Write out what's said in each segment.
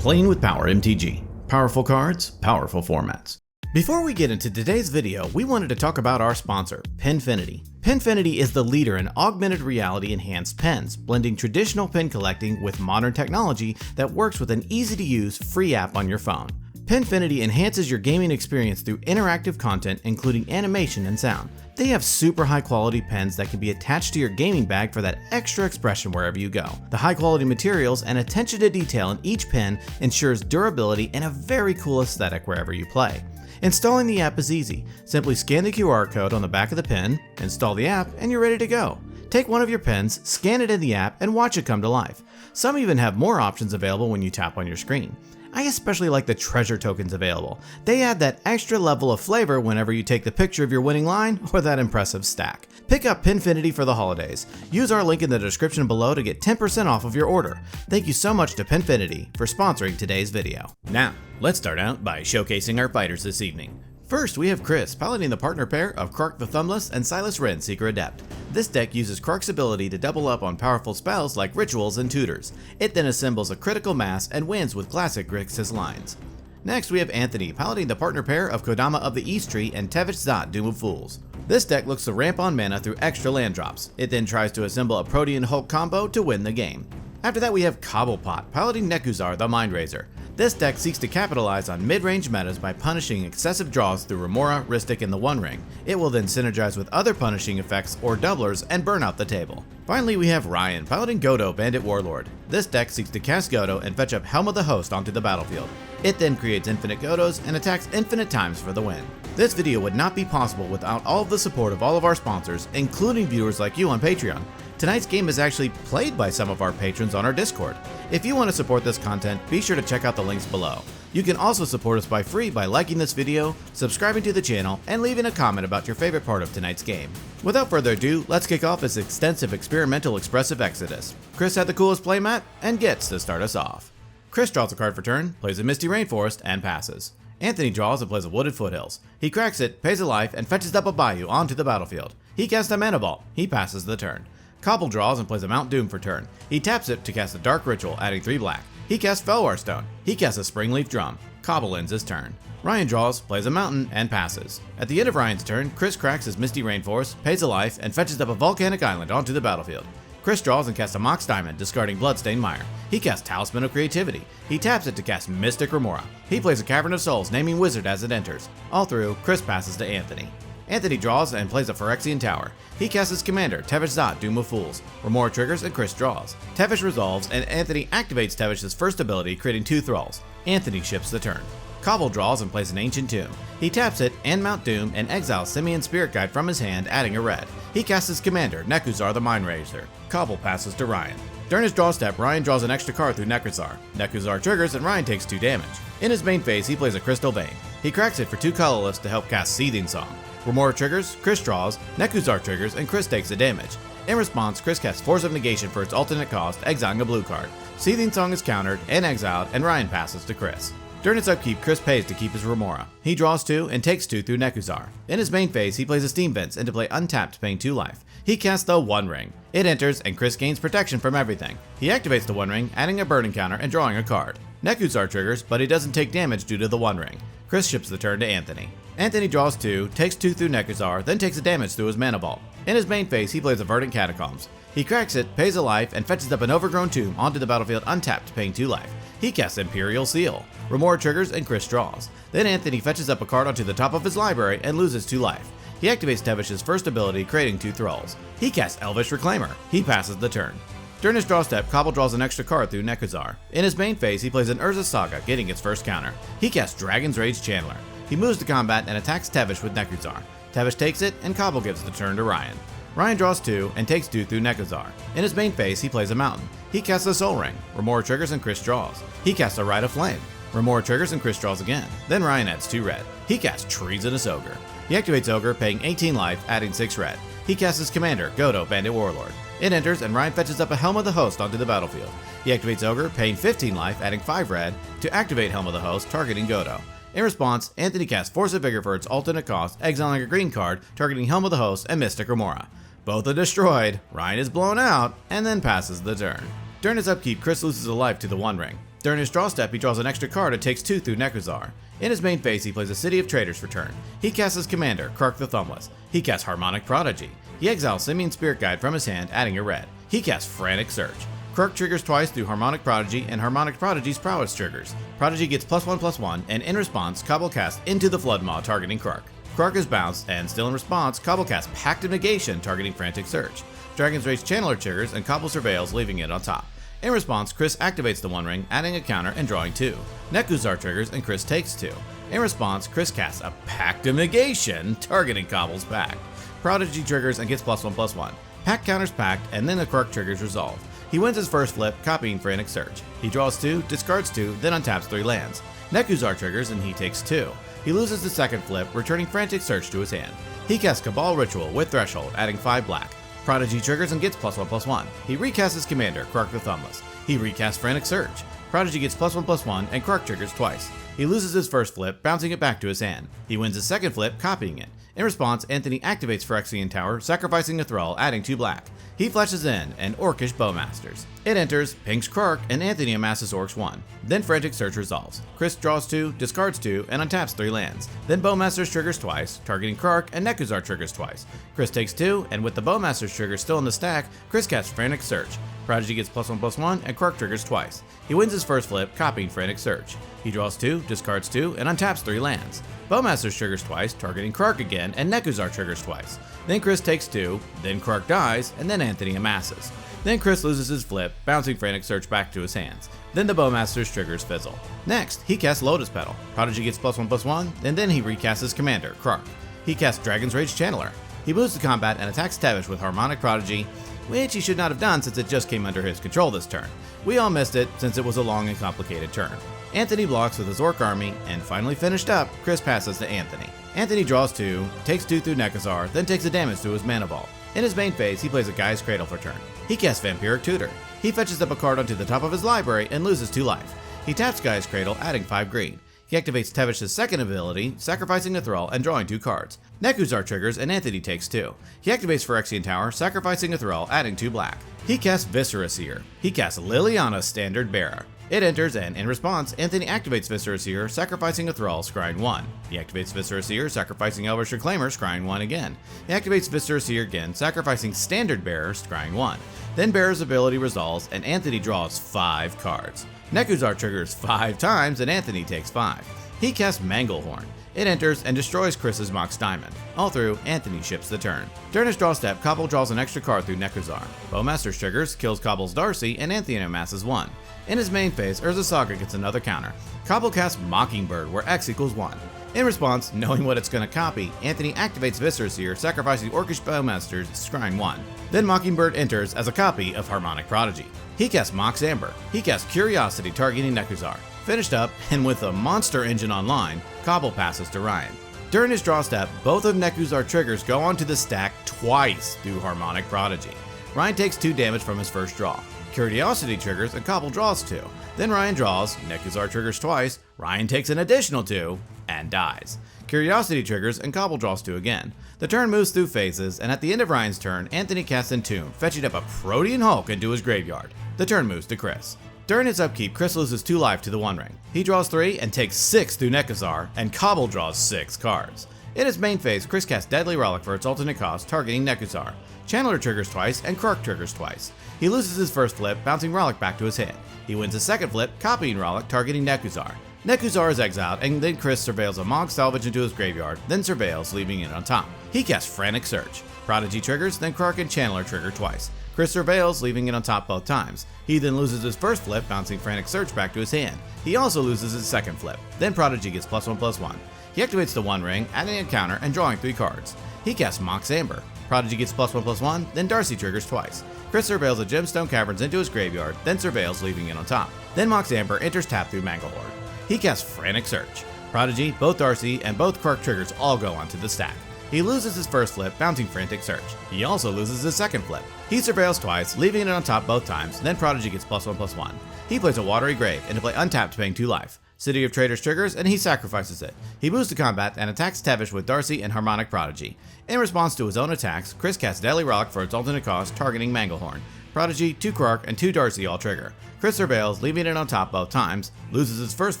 Playing with Power MTG. Powerful cards, powerful formats. Before we get into today's video, we wanted to talk about our sponsor, Pinfinity. Pinfinity is the leader in augmented reality enhanced pens, blending traditional pen collecting with modern technology that works with an easy-to-use free app on your phone. Pinfinity enhances your gaming experience through interactive content including animation and sound. They have super high quality pens that can be attached to your gaming bag for that extra expression wherever you go. The high quality materials and attention to detail in each pen ensures durability and a very cool aesthetic wherever you play. Installing the app is easy. Simply scan the QR code on the back of the pen, install the app, and you're ready to go. Take one of your pens, scan it in the app, and watch it come to life. Some even have more options available when you tap on your screen. I especially like the treasure tokens available. They add that extra level of flavor whenever you take the picture of your winning line or that impressive stack. Pick up Pinfinity for the holidays. Use our link in the description below to get 10% off of your order. Thank you so much to Pinfinity for sponsoring today's video. Now, let's start out by showcasing our fighters this evening. First, we have Chris, piloting the partner pair of Krark the Thumbless and Silas Wren, Seeker Adept. This deck uses Krark's ability to double up on powerful spells like Rituals and Tutors. It then assembles a critical mass and wins with classic Grixis lines. Next, we have Anthony, piloting the partner pair of Kodama of the East Tree and Tevesh, Doom of Fools. This deck looks to ramp on mana through extra land drops. It then tries to assemble a Protean Hulk combo to win the game. After that, we have Cobblepot, piloting Nekusar the Mindraiser. This deck seeks to capitalize on mid-range metas by punishing excessive draws through Remora, Rhystic, and the One Ring. It will then synergize with other punishing effects or doublers and burn out the table. Finally, we have Ryan, piloting Godo, Bandit Warlord. This deck seeks to cast Godo and fetch up Helm of the Host onto the battlefield. It then creates infinite Godos and attacks infinite times for the win. This video would not be possible without all of the support of all of our sponsors, including viewers like you on Patreon. Tonight's game is actually played by some of our patrons on our Discord. If you want to support this content, be sure to check out the links below. You can also support us by free by liking this video, subscribing to the channel, and leaving a comment about your favorite part of tonight's game. Without further ado, let's kick off this extensive experimental expressive exodus. Chris had the coolest playmat and gets to start us off. Chris draws a card for turn, plays a Misty Rainforest, and passes. Anthony draws and plays a Wooded Foothills. He cracks it, pays a life, and fetches up a Bayou onto the battlefield. He casts a Mana Vault. He passes the turn. Cobble draws and plays a Mount Doom for turn. He taps it to cast a Dark Ritual, adding 3 black. He casts Felwar Stone. He casts a Springleaf Drum. Cobble ends his turn. Ryan draws, plays a mountain, and passes. At the end of Ryan's turn, Chris cracks his Misty Rainforest, pays a life, and fetches up a Volcanic Island onto the battlefield. Chris draws and casts a Mox Diamond, discarding Bloodstained Mire. He casts Talisman of Creativity. He taps it to cast Mystic Remora. He plays a Cavern of Souls, naming Wizard as it enters. All through, Chris passes to Anthony. Anthony draws and plays a Phyrexian Tower. He casts his commander, Tevesh, Doom of Fools. Remora triggers and Chris draws. Tevesh resolves and Anthony activates Tevesh's first ability, creating 2 Thralls. Anthony ships the turn. Cobble draws and plays an Ancient Tomb. He taps it and Mount Doom and exiles Simeon Spirit Guide from his hand, adding a red. He casts his commander, Nekusar the Mindraiser. Cobble passes to Ryan. During his draw step, Ryan draws an extra card through Nekusar. Nekusar triggers and Ryan takes 2 damage. In his main phase, he plays a Crystal Vein. He cracks it for 2 colorless to help cast Seething Song. Remora triggers, Chris draws, Nekusar triggers, and Chris takes the damage. In response, Chris casts Force of Negation for its alternate cost, exiling a blue card. Seething Song is countered and exiled, and Ryan passes to Chris. During his upkeep, Chris pays to keep his Remora. He draws 2 and takes 2 through Nekusar. In his main phase, he plays a Steam Vents and to play untapped, paying 2 life. He casts the One Ring. It enters and Chris gains protection from everything. He activates the One Ring, adding a burning counter and drawing a card. Nekusar triggers, but he doesn't take damage due to the One Ring. Chris ships the turn to Anthony. Anthony draws 2, takes 2 through Nekusar, then takes a damage through his Mana Vault. In his main phase, he plays a Verdant Catacombs. He cracks it, pays a life, and fetches up an Overgrown Tomb onto the battlefield untapped, paying 2 life. He casts Imperial Seal. Remora triggers and Chris draws. Then Anthony fetches up a card onto the top of his library and loses 2 life. He activates Tevesh's first ability, creating 2 Thralls. He casts Elvish Reclaimer. He passes the turn. During his draw step, Cobble draws an extra card through Nekusar. In his main phase, he plays an Urza Saga, getting its first counter. He casts Dragon's Rage Channeler. He moves to combat and attacks Tevesh with Nekusar. Tevesh takes it, and Cobble gives the turn to Ryan. Ryan draws 2 and takes 2 through Nekusar. In his main phase, he plays a mountain. He casts a Soul Ring. Remora triggers and Chris draws. He casts a Rite of Flame. Remora triggers and Chris draws again. Then Ryan adds 2 red. He casts Treasonous Ogre. He activates Ogre, paying 18 life, adding 6 red. He casts his commander, Godo, Bandit Warlord. It enters and Ryan fetches up a Helm of the Host onto the battlefield. He activates Ogre, paying 15 life, adding 5 red, to activate Helm of the Host, targeting Godo. In response, Anthony casts Force of Vigor for its alternate cost, exiling a green card, targeting Helm of the Host and Mystic Remora. Both are destroyed, Ryan is blown out, and then passes the turn. During his upkeep, Chris loses a life to the One Ring. During his draw step, he draws an extra card and takes 2 through Nekusar. In his main phase, he plays a City of Traders for turn. He casts his commander, Krark the Thumbless. He casts Harmonic Prodigy. He exiles Simian Spirit Guide from his hand, adding a red. He casts Frantic Search. Krark triggers twice through Harmonic Prodigy, and Harmonic Prodigy's prowess triggers. Prodigy gets +1/+1, and in response, Cobble casts Into the Floodmaw, targeting Krark. Krark is bounced, and still in response, Cobble casts Pact of Negation, targeting Frantic Search. Dragon's Rage Channeler triggers, and Cobble surveils, leaving it on top. In response, Chris activates the One Ring, adding a counter and drawing 2. Nekusar triggers, and Chris takes 2. In response, Chris casts a Pact of Negation, targeting Cobble's Pact. Prodigy triggers and gets +1/+1. Pact counters Pact, and then the Krark triggers resolve. He wins his first flip, copying Frantic Search. He draws 2, discards 2, then untaps 3 lands. Nekusar triggers and he takes 2. He loses the second flip, returning Frantic Search to his hand. He casts Cabal Ritual with Threshold, adding 5 black. Prodigy triggers and gets +1/+1. He recasts his commander, Krark the Thumbless. He recasts Frantic Search. Prodigy gets +1/+1 and Krark triggers twice. He loses his first flip, bouncing it back to his hand. He wins his second flip, copying it. In response, Anthony activates Phyrexian Tower, sacrificing a Thrall, adding 2 black. He flashes in, and Orcish Bowmasters. It enters, pings Krark, and Anthony amasses Orcs 1. Then Frantic Search resolves. Chris draws 2, discards 2, and untaps 3 lands. Then Bowmasters triggers twice, targeting Krark, and Nekusar triggers twice. Chris takes 2, and with the Bowmasters trigger still in the stack, Chris casts Frantic Search. Prodigy gets +1/+1, and Krark triggers twice. He wins his first flip, copying Frantic Search. He draws 2, discards 2, and untaps 3 lands. Bowmasters triggers twice, targeting Krark again, and Nekusar triggers twice. Then Chris takes 2, then Krark dies, and then Anthony amasses. Then Chris loses his flip, bouncing Frantic Search back to his hands. Then the Bowmasters triggers fizzle. Next, he casts Lotus Petal. Prodigy gets +1/+1, and then he recasts his commander, Krark. He casts Dragon's Rage Channeler. He moves to combat and attacks Tevesh with Harmonic Prodigy, which he should not have done since it just came under his control this turn. We all missed it since it was a long and complicated turn. Anthony blocks with his Orc army, and finally finished up, Chris passes to Anthony. Anthony draws 2, takes 2 through Nekusar, then takes a damage through his Mana Vault. In his main phase, he plays a Guy's Cradle for turn. He casts Vampiric Tutor. He fetches up a card onto the top of his library and loses 2 life. He taps Guy's Cradle, adding 5 green. He activates Tevesh's second ability, sacrificing a Thrall and drawing 2 cards. Nekusar triggers and Anthony takes 2. He activates Phyrexian Tower, sacrificing a Thrall, adding 2 black. He casts Viscera Seer. He casts Liliana's Standard Bearer. It enters, and in response, Anthony activates Viscera Seer, sacrificing a Thrall, scrying 1. He activates Viscera Seer, sacrificing Elvish Reclaimer, scrying 1 again. He activates Viscera Seer again, sacrificing Standard Bearer, scrying 1. Then Bearer's ability resolves, and Anthony draws 5 cards. Nekusar triggers 5 times, and Anthony takes 5. He casts Manglehorn. It enters and destroys Chris's Mox Diamond. All through, Anthony ships the turn. During his draw step, Cobble draws an extra card through Nekusar. Bowmasters triggers, kills Cobble's Darcy, and Anthony amasses 1. In his main phase, Urza Saga gets another counter. Cobble casts Mockingbird, where X equals 1. In response, knowing what it's going to copy, Anthony activates Viscera Seer, sacrificing Orcish Bowmasters, scrying 1. Then Mockingbird enters as a copy of Harmonic Prodigy. He casts Mox Amber. He casts Curiosity, targeting Nekusar. Finished up, and with a monster engine online, Cobble passes to Ryan. During his draw step, both of Nekusar triggers go onto the stack twice through Harmonic Prodigy. Ryan takes 2 damage from his first draw. Curiosity triggers and Cobble draws 2. Then Ryan draws, Nekusar triggers twice, Ryan takes an additional 2, and dies. Curiosity triggers and Cobble draws 2 again. The turn moves through phases, and at the end of Ryan's turn, Anthony casts Entomb, fetching up a Protean Hulk into his graveyard. The turn moves to Chris. During his upkeep, Chris loses 2 life to the One Ring. He draws 3 and takes 6 through Nekusar, and Cobble draws 6 cards. In his main phase, Chris casts Deadly Relic for its alternate cost, targeting Nekusar. Channeler triggers twice, and Krark triggers twice. He loses his first flip, bouncing Relic back to his hand. He wins his second flip, copying Relic, targeting Nekusar. Nekusar is exiled, and then Chris surveils a Mog Salvage into his graveyard, then surveils, leaving it on top. He casts Frantic Search. Prodigy triggers, then Krark and Channeler trigger twice. Chris surveils, leaving it on top both times. He then loses his first flip, bouncing Frantic Search back to his hand. He also loses his second flip. Then Prodigy gets +1/+1. He activates the One Ring, adding a counter and drawing 3 cards. He casts Mox Amber. Prodigy gets +1/+1, then Darcy triggers twice. Chris surveils the Gemstone Caverns into his graveyard, then surveils, leaving it on top. Then Mox Amber enters tap through Manglehorn. He casts Frantic Search. Prodigy, both Darcy, and both Krark triggers all go onto the stack. He loses his first flip, bouncing Frantic Search. He also loses his second flip. He surveils twice, leaving it on top both times, then Prodigy gets +1/+1. He plays a Watery Grave, and to play untapped, paying 2 life. City of Traders triggers, and he sacrifices it. He moves to combat and attacks Tevesh with Darcy and Harmonic Prodigy. In response to his own attacks, Chris casts Deadly Relic for its alternate cost, targeting Manglehorn. Prodigy, 2 Krark, and 2 Darcy all trigger. Chris surveils, leaving it on top both times, loses his first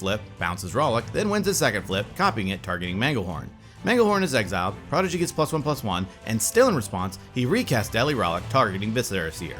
flip, bounces Rollick, then wins his second flip, copying it, targeting Manglehorn. Manglehorn is exiled, Prodigy gets +1/+1, and still in response, he recasts Deadly Rollick, targeting Viscera Seer.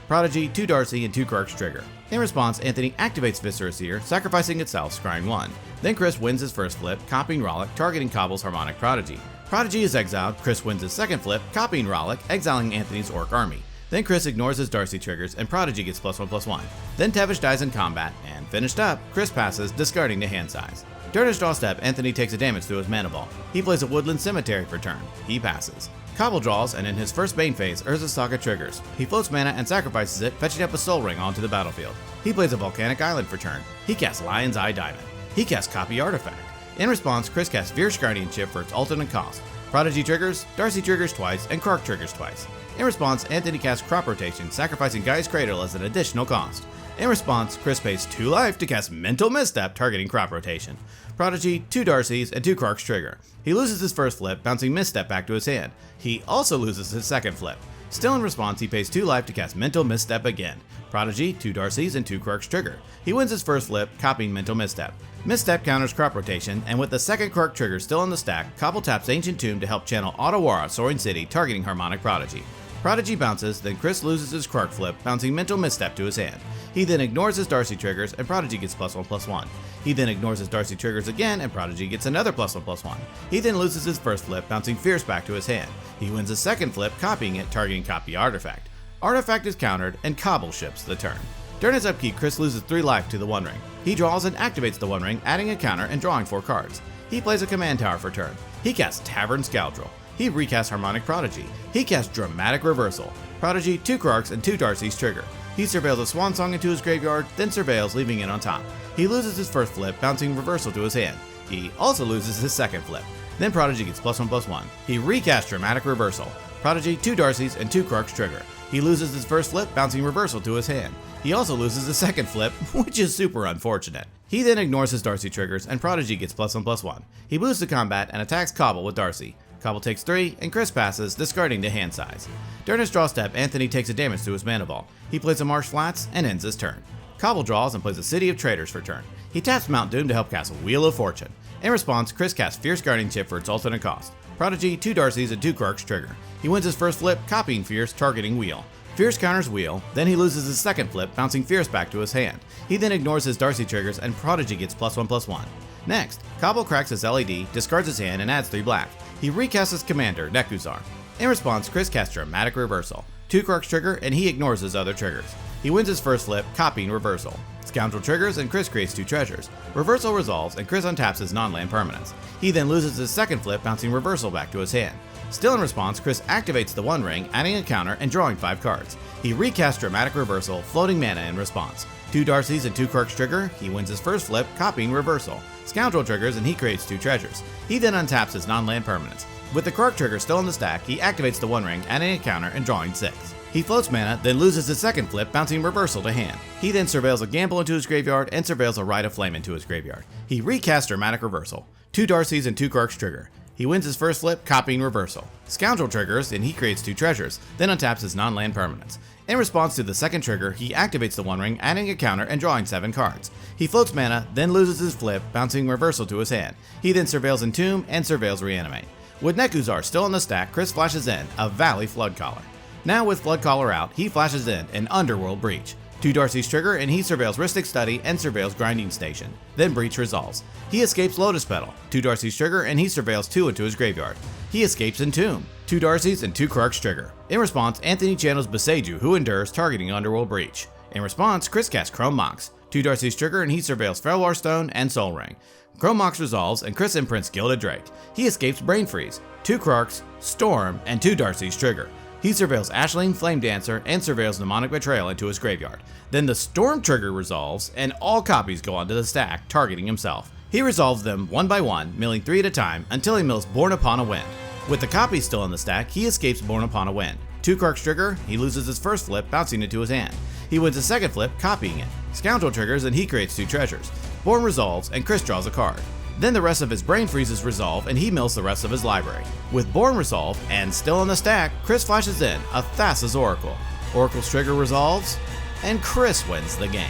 Prodigy, 2 Darcy, and 2 Krarks trigger. In response, Anthony activates Viscera Seer, sacrificing itself, scrying 1. Then Chris wins his first flip, copying Rollick, targeting Cobble's Harmonic Prodigy. Prodigy is exiled, Chris wins his second flip, copying Rollick, exiling Anthony's Orc army. Then Chris ignores his Darcy triggers, and Prodigy gets +1/+1. Then Tevesh dies in combat, and finished up, Chris passes, discarding the hand size. During his draw step, Anthony takes a damage through his mana ball. He plays a Woodland Cemetery for turn. He passes. Cobble draws, and in his first Bane phase, Urza's Saga triggers. He floats mana and sacrifices it, fetching up a Soul Ring onto the battlefield. He plays a Volcanic Island for turn. He casts Lion's Eye Diamond. He casts Copy Artifact. In response, Chris casts Fierce Guardianship for its ultimate cost. Prodigy triggers, Darcy triggers twice, and Krark triggers twice. In response, Anthony casts Crop Rotation, sacrificing Guy's Cradle as an additional cost. In response, Chris pays 2 life to cast Mental Misstep, targeting Crop Rotation. Prodigy, 2 Darcys, and 2 Krarks trigger. He loses his first flip, bouncing Misstep back to his hand. He also loses his second flip. Still in response, he pays 2 life to cast Mental Misstep again. Prodigy, 2 Darcys, and 2 Krarks trigger. He wins his first flip, copying Mental Misstep. Misstep counters Crop Rotation, and with the second Krark trigger still in the stack, Cobble taps Ancient Tomb to help channel Otawara, Soaring City, targeting Harmonic Prodigy. Prodigy bounces, then Chris loses his Krark flip, bouncing Mental Misstep to his hand. He then ignores his Darcy triggers, and Prodigy gets +1/+1. He then ignores his Darcy triggers again, and Prodigy gets another +1/+1. He then loses his first flip, bouncing Fierce back to his hand. He wins his second flip, copying it, targeting Copy Artifact. Artifact is countered, and Cobble ships the turn. During his upkeep, Chris loses 3 life to the One Ring. He draws and activates the One Ring, adding a counter and drawing 4 cards. He plays a Command Tower for turn. He casts Tavern Scoundrel. He recasts Harmonic Prodigy. He casts Dramatic Reversal. Prodigy, 2 Krarks, and 2 Darcys trigger. He surveils a Swan Song into his graveyard, then surveils, leaving it on top. He loses his first flip, bouncing Reversal to his hand. He also loses his second flip. Then Prodigy gets +1/+1. He recasts Dramatic Reversal. Prodigy, 2 Darcys, and 2 Krarks trigger. He loses his first flip, bouncing Reversal to his hand. He also loses his second flip, which is super unfortunate. He then ignores his Darcy triggers, and Prodigy gets +1/+1. He moves to combat and attacks Cobble with Darcy. Cobble takes 3, and Chris passes, discarding the hand size. During his draw step, Anthony takes a damage to his mana ball. He plays a Marsh Flats and ends his turn. Cobble draws and plays a City of Traitors for turn. He taps Mount Doom to help cast Wheel of Fortune. In response, Chris casts Fierce Guardianship for its alternate cost. Prodigy, 2 Darcys, and 2 Krarks trigger. He wins his first flip, copying Fierce, targeting Wheel. Fierce counters Wheel, then he loses his second flip, bouncing Fierce back to his hand. He then ignores his Darcy triggers, and Prodigy gets +1/+1. Next, Cobble cracks his LED, discards his hand, and adds 3 black. He recasts his commander, Nekusar. In response, Chris casts Dramatic Reversal. 2 Krarks trigger, and he ignores his other triggers. He wins his first flip, copying Reversal. Scoundrel triggers, and Chris creates 2 treasures. Reversal resolves, and Chris untaps his non-land permanents. He then loses his second flip, bouncing Reversal back to his hand. Still in response, Chris activates the One Ring, adding a counter and drawing 5 cards. He recasts Dramatic Reversal, floating mana in response. 2 Darcys and 2 Krarks trigger, he wins his first flip, copying Reversal. Scoundrel triggers, and he creates 2 treasures. He then untaps his non-land permanents. With the Krark trigger still in the stack, he activates the One Ring, adding a counter and drawing 6. He floats mana, then loses his second flip, bouncing Reversal to hand. He then surveils a Gamble into his graveyard and surveils a Rite of Flame into his graveyard. He recasts Dramatic Reversal. 2 Darcys and 2 Krarks trigger. He wins his first flip, copying Reversal. Scoundrel triggers, and he creates 2 treasures, then untaps his non-land permanents. In response to the second trigger, he activates the One Ring, adding a counter and drawing 7 cards. He floats mana, then loses his flip, bouncing Reversal to his hand. He then surveils Entomb and surveils Reanimate. With Nekusar still in the stack, Chris flashes in a Valley Floodcaller. Now with Floodcaller out, he flashes in an Underworld Breach. 2 Darcys trigger, and he surveils Rhystic Study and surveils Grinding Station. Then Breach resolves. He escapes Lotus Petal. 2 Darcys trigger, and he surveils 2 into his graveyard. He escapes Entomb. 2 Darcys and 2 Krarks trigger. In response, Anthony channels Beseju, who endures, targeting Underworld Breach. In response, Chris casts Chrome Mox. 2 Darcys trigger, and he surveils Felwar Stone and Soul Ring. Chrome Mox resolves, and Chris imprints Gilded Drake. He escapes Brain Freeze. 2 Krarks, Storm, and 2 Darcys trigger. He surveils Ashling, Flame Dancer, and surveils Mnemonic Betrayal into his graveyard. Then the Storm trigger resolves, and all copies go onto the stack, targeting himself. He resolves them one by one, milling 3 at a time, until he mills Born Upon a Wind. With the copies still in the stack, he escapes Born Upon a Wind. 2 Krarks trigger, he loses his first flip, bouncing it to his hand. He wins his second flip, copying it. Scoundrel triggers, and he creates 2 treasures. Born resolves, and Chris draws a card. Then the rest of his Brain Freezes resolve, and he mills the rest of his library. With Born resolved, and still in the stack, Chris flashes in a Thassa's Oracle. Oracle's trigger resolves, and Chris wins the game.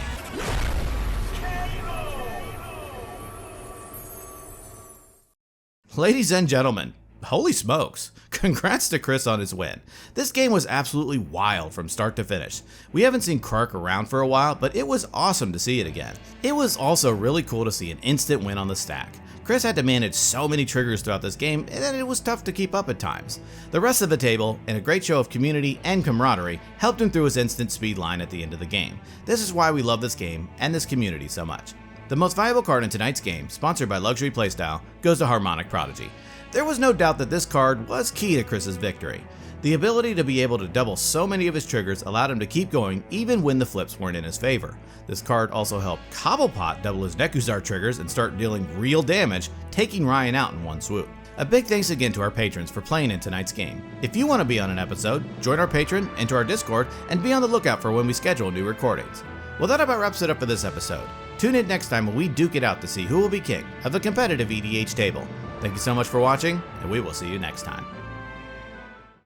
Ladies and gentlemen, holy smokes, congrats to Chris on his win. This game was absolutely wild from start to finish. We haven't seen Krark around for a while, but it was awesome to see it again. It was also really cool to see an instant win on the stack. Chris had to manage so many triggers throughout this game that it was tough to keep up at times. The rest of the table, and a great show of community and camaraderie, helped him through his instant speed line at the end of the game. This is why we love this game and this community so much. The most valuable card in tonight's game, sponsored by Luxury Playstyle, goes to Harmonic Prodigy. There was no doubt that this card was key to Chris's victory. The ability to be able to double so many of his triggers allowed him to keep going even when the flips weren't in his favor. This card also helped Cobblepot double his Nekusar triggers and start dealing real damage, taking Ryan out in one swoop. A big thanks again to our patrons for playing in tonight's game. If you want to be on an episode, join our Patreon, enter our Discord, and be on the lookout for when we schedule new recordings. Well, that about wraps it up for this episode. Tune in next time when we duke it out to see who will be king of the competitive EDH table. Thank you so much for watching, and we will see you next time.